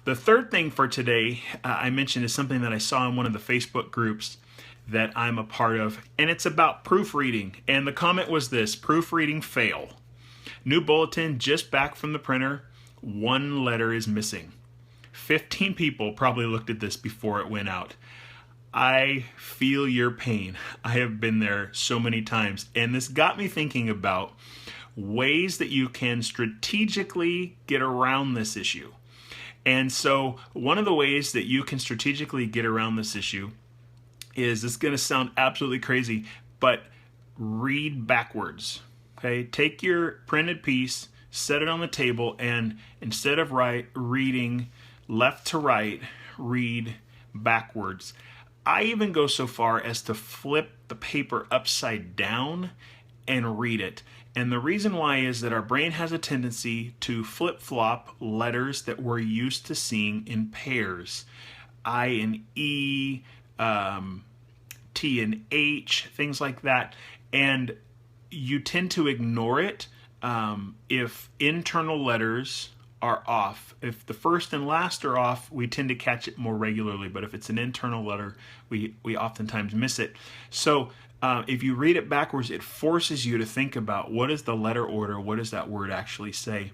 The third thing for today I mentioned is something that I saw in one of the Facebook groups that I'm a part of, and it's about proofreading. And the comment was this: proofreading fail. New bulletin just back from the printer. One letter is missing. 15 people probably looked at this before it went out. I feel your pain. I have been there so many times. And this got me thinking about ways that you can strategically get around this issue. And so one of the ways that you can strategically get around this issue is, it's going to sound absolutely crazy, but read backwards. Okay, take your printed piece, set it on the table, and instead of reading left to right, read backwards. I even go so far as to flip the paper upside down and read it. And the reason why is that our brain has a tendency to flip-flop letters that we're used to seeing in pairs. I and E, T and H, things like that. And you tend to ignore it if internal letters are off. If the first and last are off, we tend to catch it more regularly. But if it's an internal letter, we oftentimes miss it. So if you read it backwards, it forces you to think about, what is the letter order? What does that word actually say?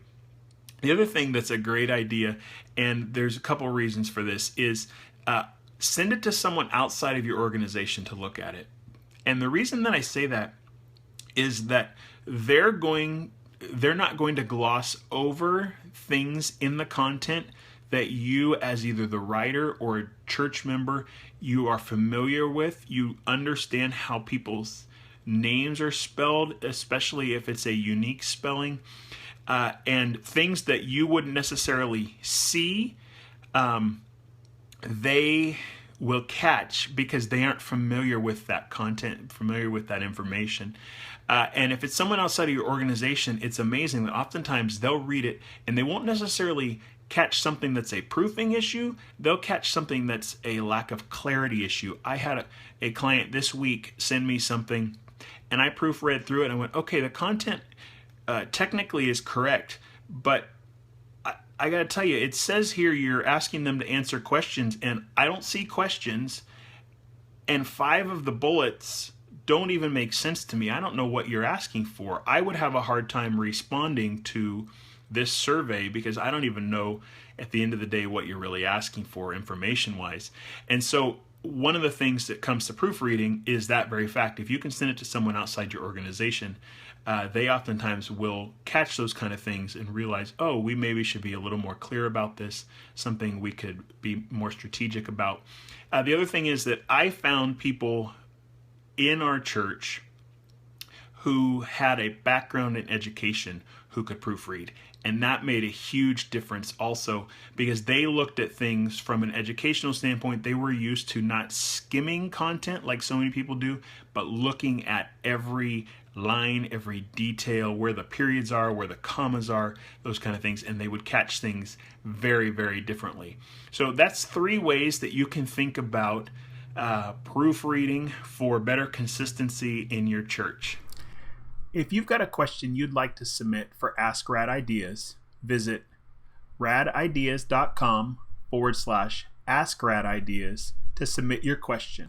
The other thing that's a great idea, and there's a couple reasons for this, is send it to someone outside of your organization to look at it. And the reason that I say that is that they're not going to gloss over things in the content that you, as either the writer or a church member, you are familiar with. You understand how people's names are spelled, especially if it's a unique spelling, and things that you wouldn't necessarily see, they will catch because they aren't familiar with that content, familiar with that information. And if it's someone outside of your organization, it's amazing that oftentimes they'll read it and they won't necessarily catch something that's a proofing issue. They'll catch something that's a lack of clarity issue. I had a client this week send me something, and I proofread through it and I went, okay, the content technically is correct, but I got to tell you, it says here you're asking them to answer questions, and I don't see questions, and 5 of the bullets don't even make sense to me. I don't know what you're asking for. I would have a hard time responding to this survey because I don't even know at the end of the day what you're really asking for information-wise. And so one of the things that comes to proofreading is that very fact. If you can send it to someone outside your organization, they oftentimes will catch those kind of things and realize, oh, we maybe should be a little more clear about this, something we could be more strategic about. The other thing is that I found people in our church who had a background in education who could proofread. And that made a huge difference also because they looked at things from an educational standpoint. They were used to not skimming content like so many people do, but looking at every line, every detail, where the periods are, where the commas are, those kind of things, and they would catch things very, very differently. So that's 3 ways that you can think about proofreading for better consistency in your church. If you've got a question you'd like to submit for Ask Rad Ideas, visit radideas.com/AskRadIdeas to submit your question.